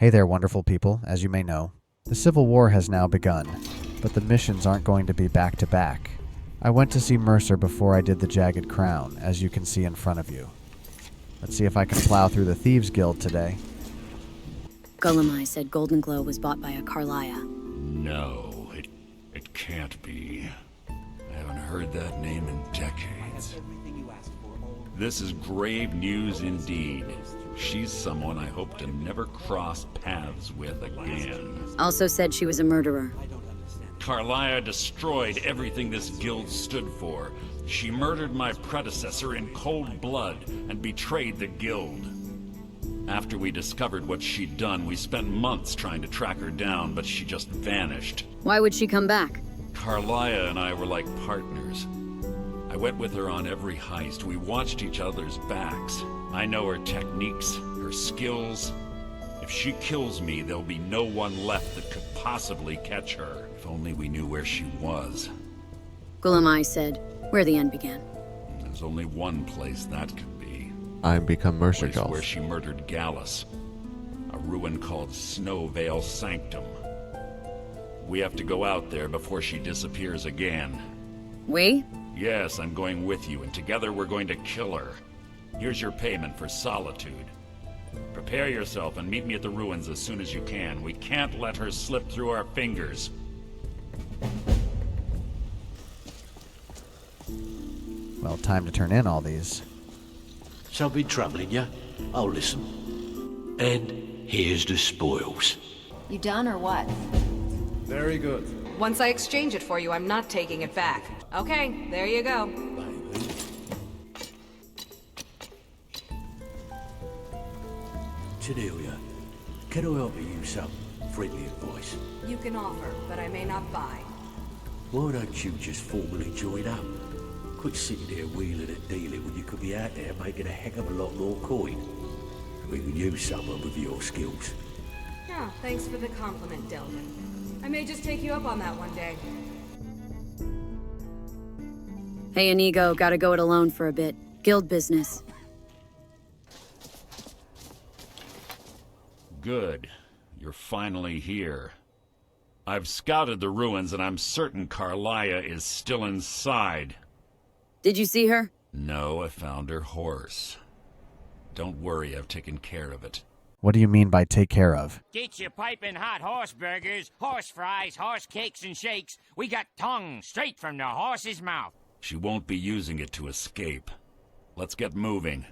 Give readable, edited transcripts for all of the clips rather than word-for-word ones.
Hey there, wonderful people. As you may know, the Civil War has now begun, but the missions aren't going to be back-to-back. I went to see Mercer before I did the Jagged Crown, as you can see in front of you. Let's see if I can plow through the Thieves Guild today. Gulamai said Golden Glow was bought by a Karliah. No, it can't be. I haven't heard that name in decades. This is grave news indeed. She's someone I hope to never cross paths with again. Also said she was a murderer. Karliah destroyed everything this guild stood for. She murdered my predecessor in cold blood and betrayed the guild. After we discovered what she'd done, we spent months trying to track her down, but she just vanished. Why would she come back? Karliah and I were like partners. I went with her on every heist. We watched each other's backs. I know her techniques, her skills. If she kills me, there'll be no one left that could possibly catch her. If only we knew where she was. Gulamai said, where the end began. There's only one place that could be. I'm become Mercer Place Golf. where she murdered Gallus. A ruin called Snowvale Sanctum. We have to go out there before she disappears again. We? Yes, I'm going with you, and together we're going to kill her. Here's your payment for solitude. Prepare yourself and meet me at the ruins as soon as you can. We can't let her slip through our fingers. Well, time to turn in all these. Something troubling you? I'll listen. And here's the spoils. You done or what? Very good. Once I exchange it for you, I'm not taking it back. Okay, there you go. Cornelia, can I offer you some friendly advice? You can offer, but I may not buy. Why don't you just formally join up? Quit sitting there wheeling and dealing when you could be out there making a heck of a lot more coin. We could use someone with your skills. Yeah, thanks for the compliment, Delvin. I may just take you up on that one day. Hey, Inigo, gotta go it alone for a bit. Guild business. Good. You're finally here. I've scouted the ruins and I'm certain Karliah is still inside. Did you see her? No, I found her horse. Don't worry, I've taken care of it. What do you mean by take care of? Get your piping hot horse burgers, horse fries, horse cakes and shakes. We got tongue straight from the horse's mouth. She won't be using it to escape. Let's get moving.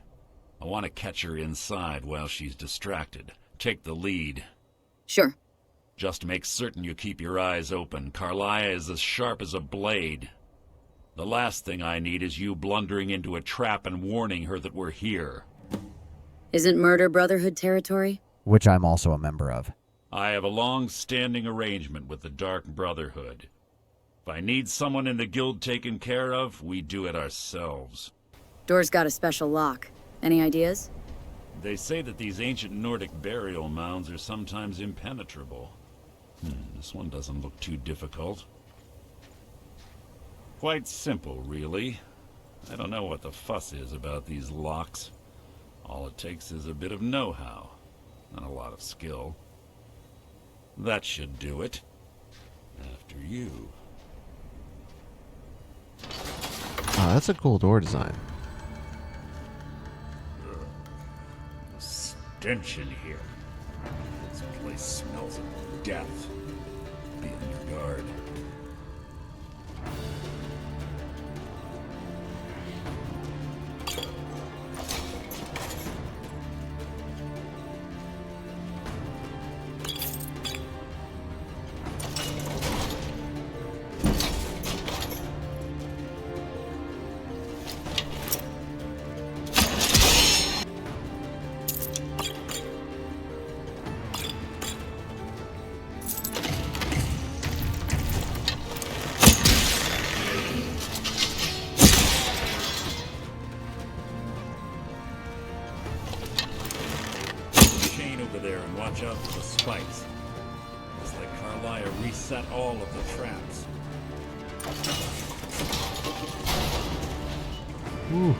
I want to catch her inside while she's distracted. Take the lead. Sure. Just make certain you keep your eyes open. Karliah is as sharp as a blade. The last thing I need is you blundering into a trap and warning her that we're here. Isn't murder Brotherhood territory? Which I'm also a member of. I have a long-standing arrangement with the Dark Brotherhood. If I need someone in the guild taken care of, we do it ourselves. Door's got a special lock. Any ideas? They say that these ancient Nordic burial mounds are sometimes impenetrable. This one doesn't look too difficult. Quite simple, really. I don't know what the fuss is about these locks. All it takes is a bit of know-how, and a lot of skill. That should do it. After you. Oh, that's a cool door design. The stench in here. This place smells of death. Be on your guard. Watch out for the spikes. Looks like Karliah reset all of the traps. Ooh.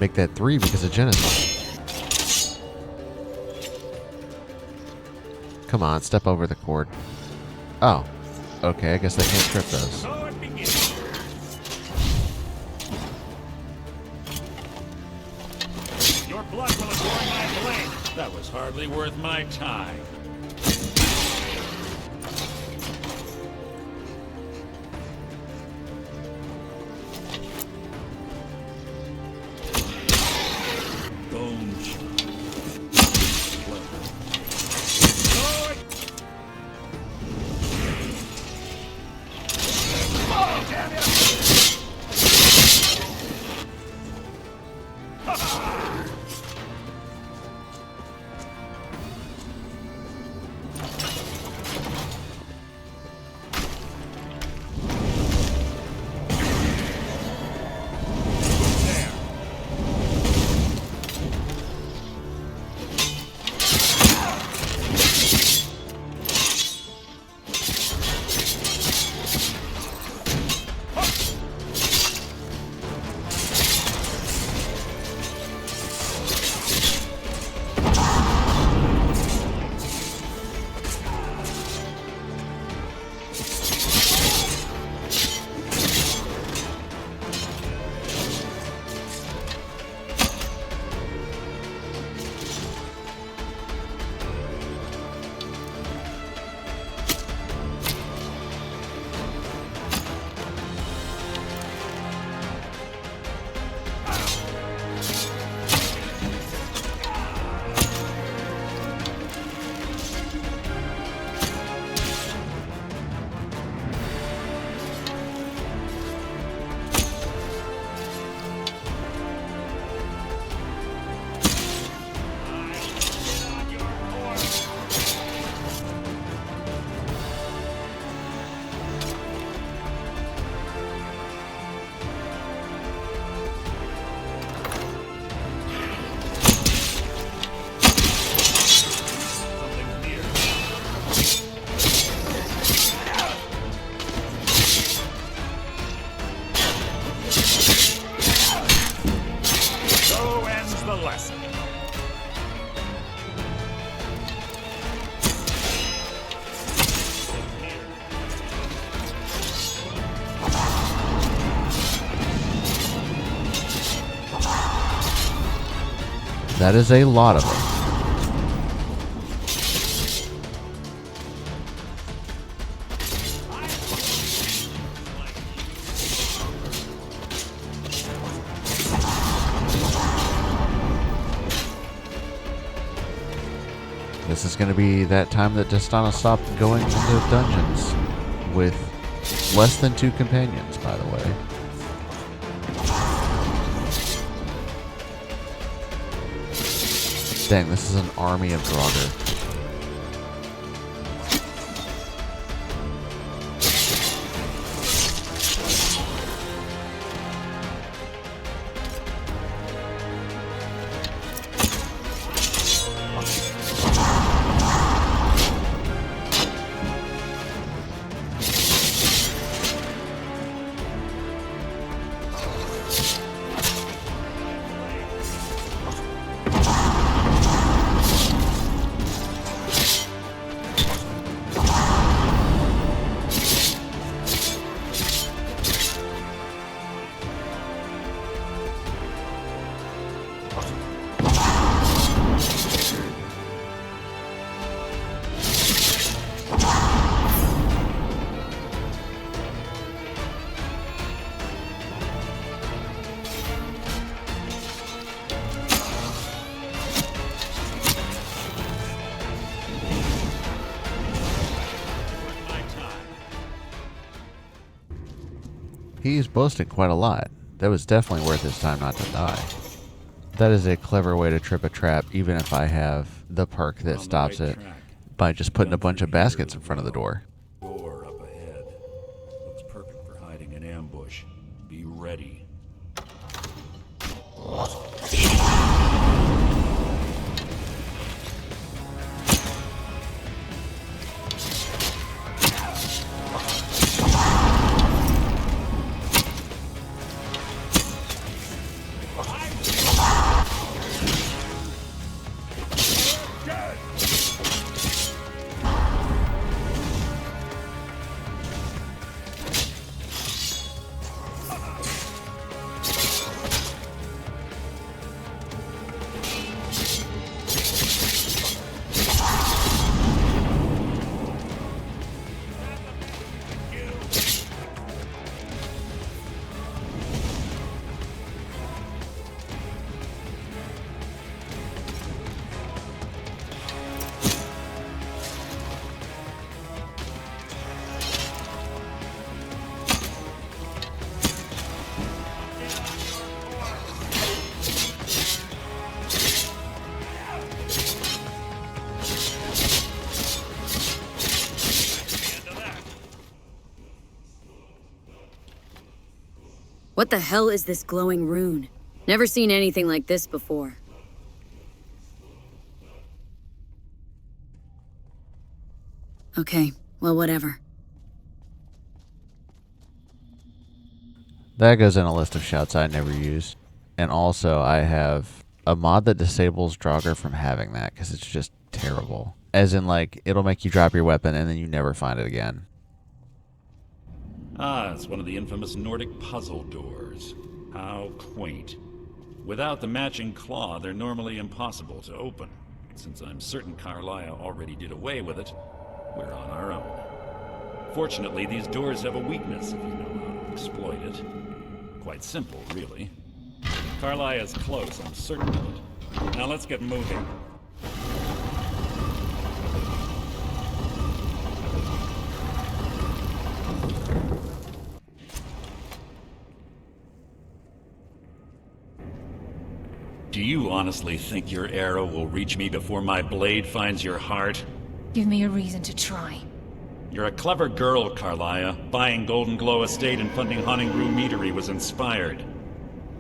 Make that 3 because of Genesis. Come on, step over the cord. Oh. Okay, I guess I can't trip those. So it begins. Your blood will adorn my blade. That was hardly worth my time. Bone chop. Clever. Oh, damn it! That is a lot of them. This is going to be that time that Destana stopped going into dungeons with less than 2 companions, by the way. Dang, this is an army of Draugr. He's boasting quite a lot. That was definitely worth his time not to die. That is a clever way to trip a trap, even if I have the perk that stops it by just putting a bunch of baskets in front of the door. Door up ahead. Looks perfect for hiding an ambush. Be ready. What the hell is this glowing rune? Never seen anything like this before. Okay, well, whatever. That goes in a list of shouts I never use. And also, I have a mod that disables Draugr from having that, because it's just terrible. As in, like, it'll make you drop your weapon and then you never find it again. Ah, it's one of the infamous Nordic puzzle doors. How quaint. Without the matching claw, they're normally impossible to open. Since I'm certain Karliah already did away with it, we're on our own. Fortunately, these doors have a weakness if you know how to exploit it. Quite simple, really. Karliah is close, I'm certain of it. Now let's get moving. Do you honestly think your arrow will reach me before my blade finds your heart? Give me a reason to try. You're a clever girl, Karliah. Buying Golden Glow Estate and funding Honningroo Meadery was inspired.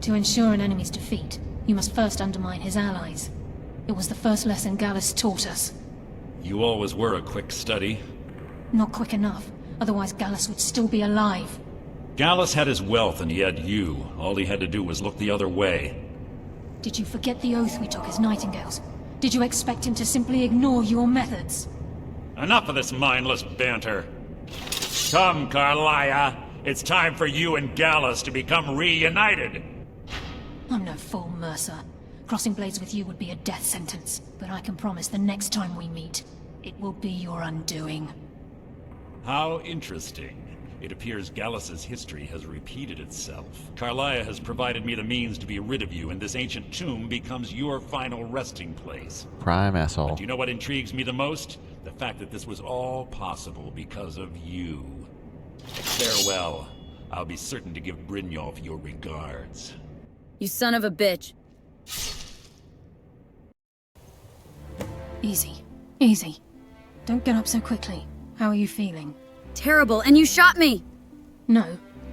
To ensure an enemy's defeat, you must first undermine his allies. It was the first lesson Gallus taught us. You always were a quick study. Not quick enough, otherwise Gallus would still be alive. Gallus had his wealth and he had you. All he had to do was look the other way. Did you forget the oath we took as Nightingales? Did you expect him to simply ignore your methods? Enough of this mindless banter. Come, Karliah. It's time for you and Gallus to become reunited. I'm no fool, Mercer. Crossing blades with you would be a death sentence, but I can promise the next time we meet, it will be your undoing. How interesting. It appears Gallus's history has repeated itself. Karliah has provided me the means to be rid of you, and this ancient tomb becomes your final resting place. Prime asshole. But do you know what intrigues me the most? The fact that this was all possible because of you. Farewell. I'll be certain to give Brynjolf your regards. You son of a bitch. Easy. Easy. Don't get up so quickly. How are you feeling? Terrible, and you shot me! No.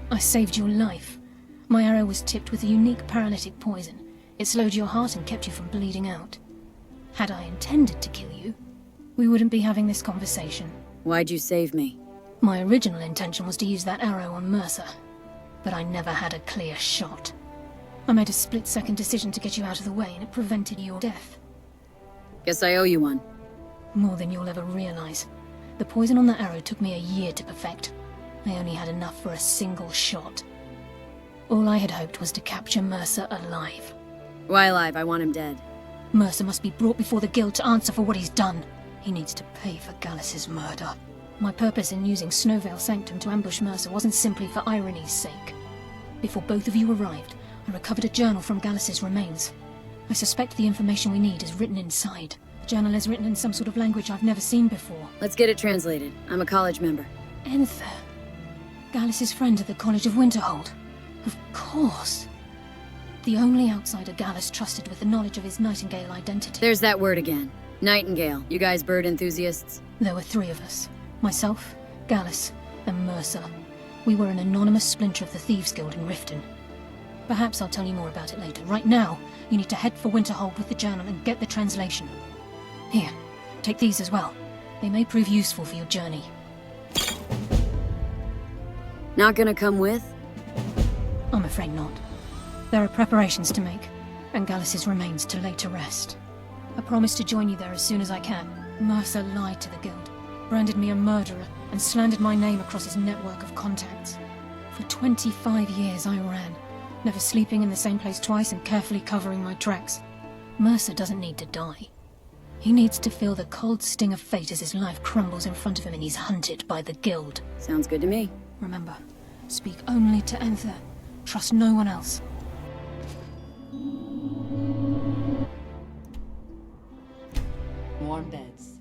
I saved your life. My arrow was tipped with a unique paralytic poison. It slowed your heart and kept you from bleeding out. Had I intended to kill you, we wouldn't be having this conversation. Why'd you save me? My original intention was to use that arrow on Mercer, but I never had a clear shot. I made a split-second decision to get you out of the way, and it prevented your death. Guess I owe you one. More than you'll ever realize. The poison on that arrow took me a year to perfect. I only had enough for a single shot. All I had hoped was to capture Mercer alive. Why alive? I want him dead. Mercer must be brought before the guild to answer for what he's done. He needs to pay for Gallus's murder. My purpose in using Snowveil Sanctum to ambush Mercer wasn't simply for irony's sake. Before both of you arrived, I recovered a journal from Gallus's remains. I suspect the information we need is written inside. The journal is written in some sort of language I've never seen before. Let's get it translated. I'm a college member. Enthir. Gallus's friend at the College of Winterhold. Of course. The only outsider Gallus trusted with the knowledge of his Nightingale identity. There's that word again. Nightingale. You guys bird enthusiasts? There were 3 of us. Myself, Gallus, and Mercer. We were an anonymous splinter of the Thieves Guild in Riften. Perhaps I'll tell you more about it later. Right now, you need to head for Winterhold with the journal and get the translation. Here, take these as well. They may prove useful for your journey. Not gonna come with? I'm afraid not. There are preparations to make, and Gallus's remains to lay to rest. I promise to join you there as soon as I can. Mercer lied to the guild, branded me a murderer, and slandered my name across his network of contacts. For 25 years I ran, never sleeping in the same place twice and carefully covering my tracks. Mercer doesn't need to die. He needs to feel the cold sting of fate as his life crumbles in front of him and he's hunted by the guild. Sounds good to me. Remember, speak only to Enthir. Trust no one else. Warm beds.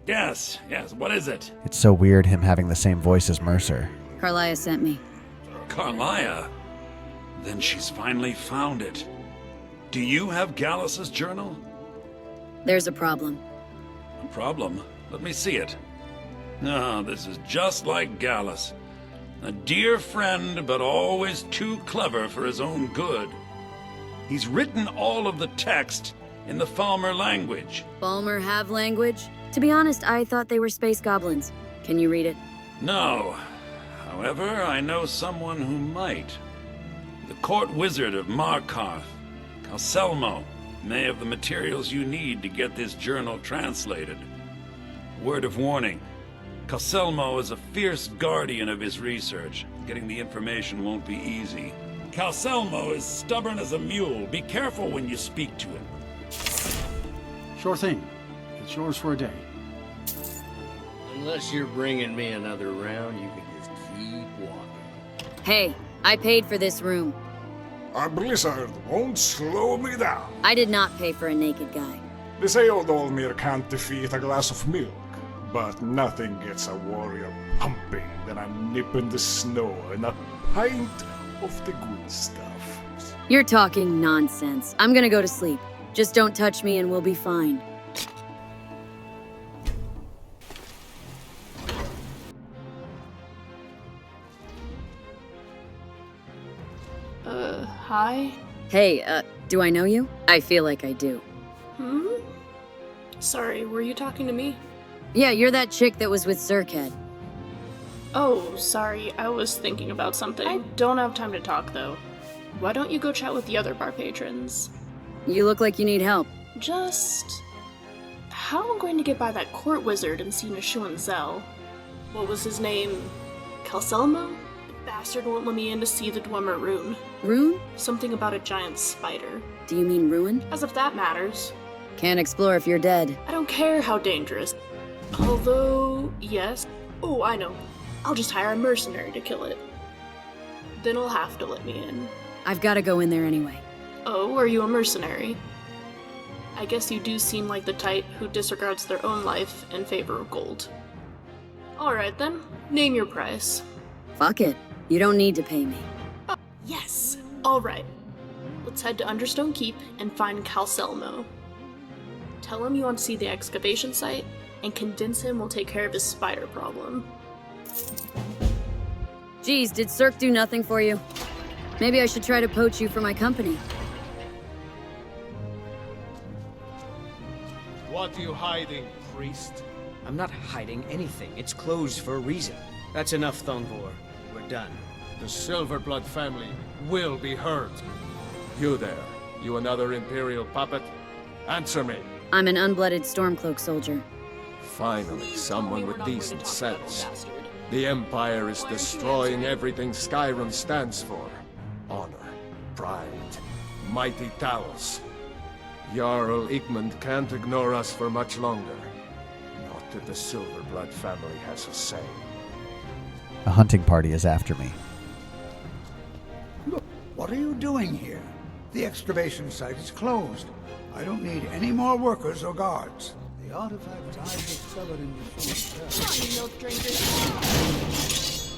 Yes, what is it? It's so weird him having the same voice as Mercer. Karliah sent me. Karliah? Then she's finally found it. Do you have Gallus's journal? There's a problem. A problem? Let me see it. No, this is just like Gallus. A dear friend, but always too clever for his own good. He's written all of the text in the Falmer language. Falmer have language? To be honest, I thought they were space goblins. Can you read it? No. However, I know someone who might. The court wizard of Markarth, Calcelmo, may have the materials you need to get this journal translated. Word of warning. Calcelmo is a fierce guardian of his research. Getting the information won't be easy. Calcelmo is stubborn as a mule. Be careful when you speak to him. Sure thing. It's yours for a day. Unless you're bringing me another round, you can just keep walking. Hey, I paid for this room. A blizzard won't slow me down. I did not pay for a naked guy. This ale Dwemer can't defeat a glass of milk, but nothing gets a warrior pumping than a nip in the snow and a pint of the good stuff. You're talking nonsense. I'm gonna go to sleep. Just don't touch me and we'll be fine. Hi? Hey, do I know you? I feel like I do. Sorry, were you talking to me? Yeah, you're that chick that was with Cirkhead. Oh, sorry, I was thinking about something. I don't have time to talk, though. Why don't you go chat with the other bar patrons? You look like you need help. Just... how am I going to get by that court wizard and see Nashu and Zell? What was his name? Calcelmo? The bastard won't let me in to see the Dwemer rune. Rune? Something about a giant spider. Do you mean ruin? As if that matters. Can't explore if you're dead. I don't care how dangerous. Although, yes. Oh, I know. I'll just hire a mercenary to kill it. Then he'll have to let me in. I've gotta go in there anyway. Oh, are you a mercenary? I guess you do seem like the type who disregards their own life in favor of gold. Alright then, name your price. Fuck it. You don't need to pay me. Oh, yes! Alright. Let's head to Understone Keep and find Calcelmo. Tell him you want to see the excavation site, and convince him we'll take care of his spider problem. Geez, did Cirque do nothing for you? Maybe I should try to poach you for my company. What are you hiding, priest? I'm not hiding anything. It's closed for a reason. That's enough, Thongvor. We're done. The Silverblood family will be hurt. You there, you another Imperial puppet? Answer me. I'm an unblooded Stormcloak soldier. Finally, someone with decent sense. The Empire is destroying everything Skyrim stands for. Honor, pride, mighty Talos. Jarl Igmund can't ignore us for much longer. Not if the Silverblood family has a say. A hunting party is after me. Look, what are you doing here? The excavation site is closed. I don't need any more workers or guards. The artifacts I discovered in the Milk drinkers.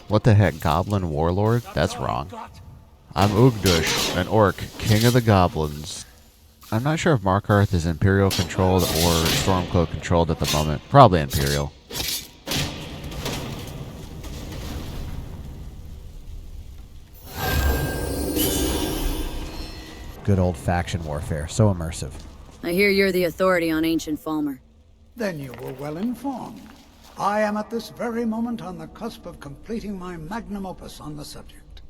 What the heck, Goblin Warlord? That's wrong. I'm Ugdush, an orc, king of the goblins. I'm not sure if Markarth is Imperial controlled or Stormcloak controlled at the moment. Probably Imperial. Good old faction warfare, so immersive. I hear you're the authority on ancient Falmer. Then you were well informed. I am at this very moment on the cusp of completing my magnum opus on the subject.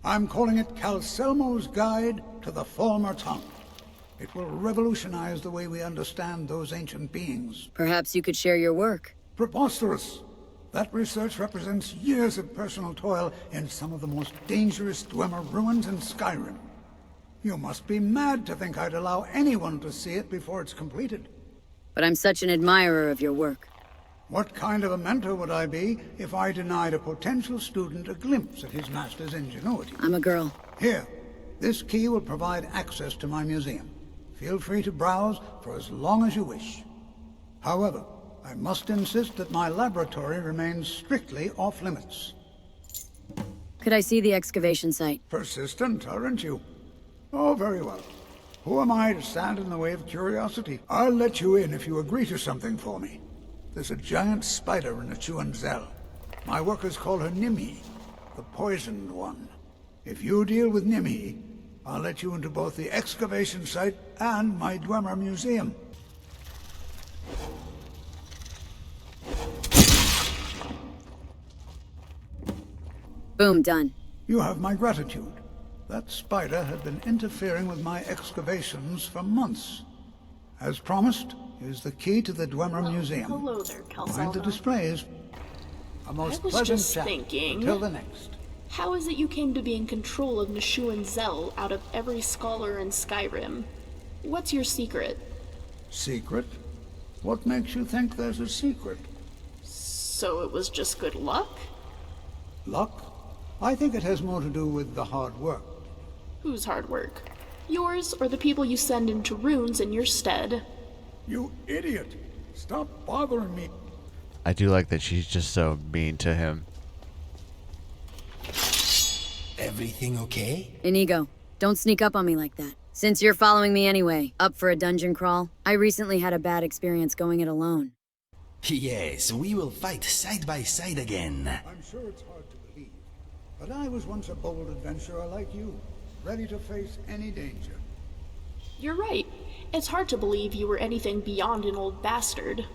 I'm calling it Calcelmo's Guide to the Falmer Tongue. It will revolutionize the way we understand those ancient beings. Perhaps you could share your work. Preposterous! That research represents years of personal toil in some of the most dangerous Dwemer ruins in Skyrim. You must be mad to think I'd allow anyone to see it before it's completed. But I'm such an admirer of your work. What kind of a mentor would I be if I denied a potential student a glimpse at his master's ingenuity? I'm a girl. Here, this key will provide access to my museum. Feel free to browse for as long as you wish. However, I must insist that my laboratory remains strictly off-limits. Could I see the excavation site? Persistent, aren't you? Oh, very well. Who am I to stand in the way of curiosity? I'll let you in if you agree to something for me. There's a giant spider in a Zell. My workers call her Nimhi, the poisoned one. If you deal with Nimhi, I'll let you into both the excavation site and my Dwemer museum. Boom, done. You have my gratitude. That spider had been interfering with my excavations for months. As promised, here's the key to the Dwemer museum. Hello there, Calcelmo. Mind the displays. A most pleasant chat until the next. How is it you came to be in control of Zell out of every scholar in Skyrim? What's your secret? Secret? What makes you think there's a secret? So it was just good luck? Luck? I think it has more to do with the hard work. Whose hard work? Yours or the people you send into runes in your stead? You idiot! Stop bothering me. I do like that she's just so mean to him. Everything okay? Inigo, don't sneak up on me like that. Since you're following me anyway, up for a dungeon crawl? I recently had a bad experience going it alone. Yes, we will fight side by side again. I'm sure it's hard to believe, but I was once a bold adventurer like you, ready to face any danger. You're right. It's hard to believe you were anything beyond an old bastard.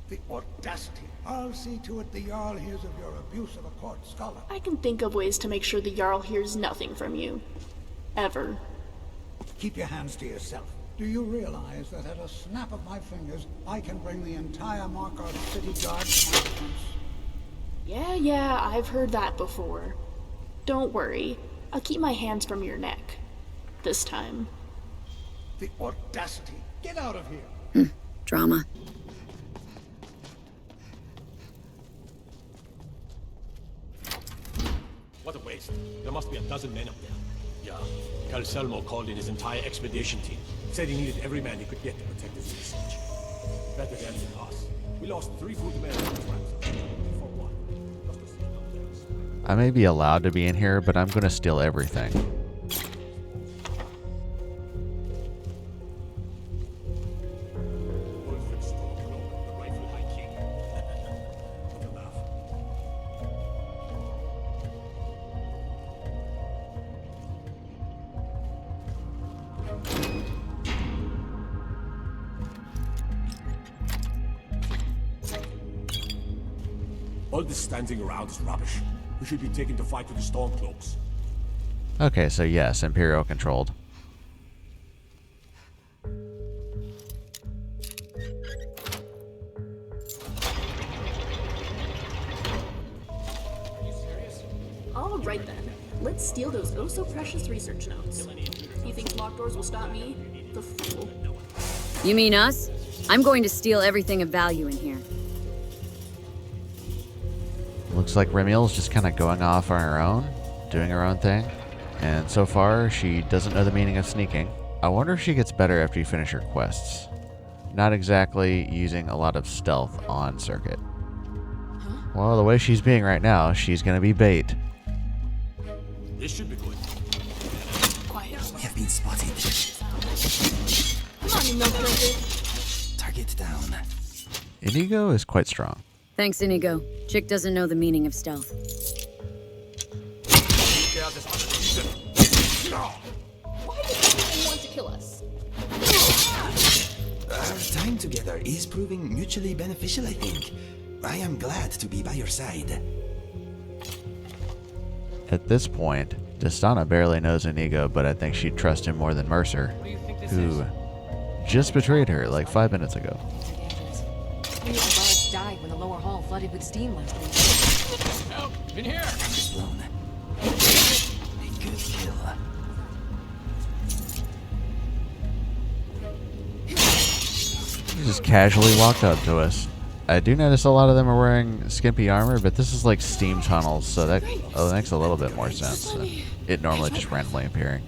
The audacity. I'll see to it the Jarl hears of your abuse of a court scholar. I can think of ways to make sure the Jarl hears nothing from you. Ever. Keep your hands to yourself. Do you realize that at a snap of my fingers, I can bring the entire Markarth city guard to my defense? Yeah, I've heard that before. Don't worry. I'll keep my hands from your neck. This time. The audacity. Get out of here. Drama. What a waste. There must be a dozen men up there. Yeah. Calcelmo called in his entire expedition team. Said he needed every man he could get to protect his research. Better them than us. We lost 3 good men in the traps. For what? Just to see them legs. I may be allowed to be in here, but I'm going to steal everything. All this standing around is rubbish. We should be taken to fight with the Stormcloaks. Okay, so yes, Imperial controlled. Alright then. Let's steal those oh-so-precious research notes. You think locked doors will stop me? The fool. You mean us? I'm going to steal everything of value in here. Looks like Remiel's just kind of going off on her own, doing her own thing. And so far, she doesn't know the meaning of sneaking. I wonder if she gets better after you finish her quests. Not exactly using a lot of stealth on Circuit. Well, the way she's being right now, she's going to be bait. This should be good. Quiet. We have been spotted. Come on, you milk drinker. Target down. Inigo is quite strong. Thanks, Inigo. Chick doesn't know the meaning of stealth. Why does everyone want to kill us? Our time together is proving mutually beneficial, I think. I am glad to be by your side. At this point, Destana barely knows Inigo, but I think she'd trust him more than Mercer, who just betrayed her like 5 minutes ago. 3 of the guards died when the lower hall flooded with steam last week. Help! In here! Blown. A good kill. He just casually walked up to us. I do notice a lot of them are wearing skimpy armor, but this is like steam tunnels, so that makes a little bit more sense than it normally just randomly appearing.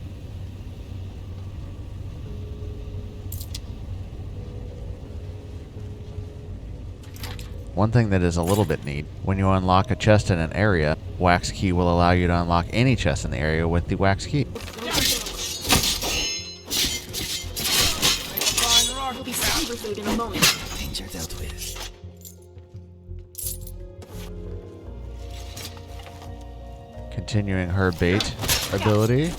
One thing that is a little bit neat, when you unlock a chest in an area, Wax Key will allow you to unlock any chest in the area with the Wax Key. We'll be superfood in a moment. Danger dealt with. Continuing her bait ability.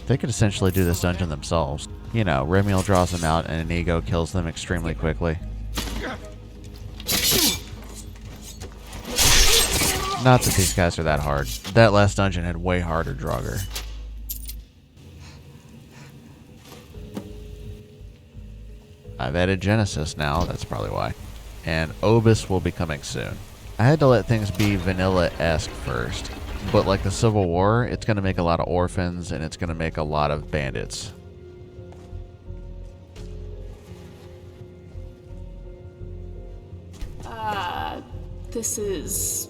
They could essentially do this dungeon themselves. You know, Remiel draws them out and Inigo kills them extremely quickly. Not that these guys are that hard. That last dungeon had way harder Draugr. I've added Genesis now, that's probably why. And Obus will be coming soon. I had to let things be vanilla-esque first. But like the Civil War, it's going to make a lot of orphans and it's going to make a lot of bandits. This is...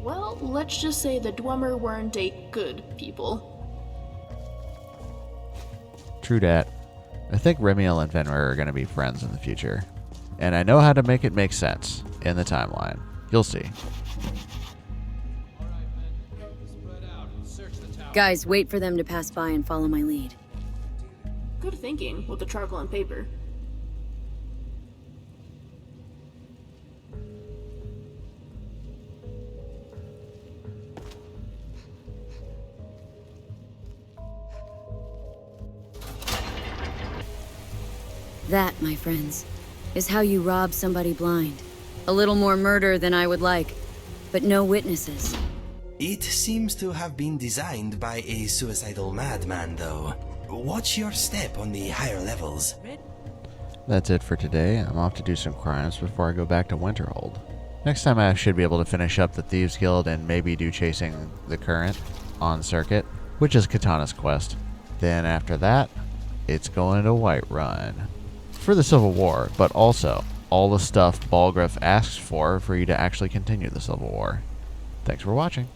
well, let's just say the Dwemer weren't a good people. True dat. I think Remiel and Dwemer are going to be friends in the future. And I know how to make it make sense in the timeline. You'll see. Guys, wait for them to pass by and follow my lead. Good thinking with the charcoal and paper. That, my friends, is how you rob somebody blind. A little more murder than I would like, but no witnesses. It seems to have been designed by a suicidal madman, though. Watch your step on the higher levels. That's it for today. I'm off to do some crimes before I go back to Winterhold. Next time I should be able to finish up the Thieves Guild and maybe do Chasing the Current on Circuit, which is Katana's quest. Then after that, it's going to Whiterun for the Civil War, but also all the stuff Balgruuf asks for you to actually continue the Civil War. Thanks for watching.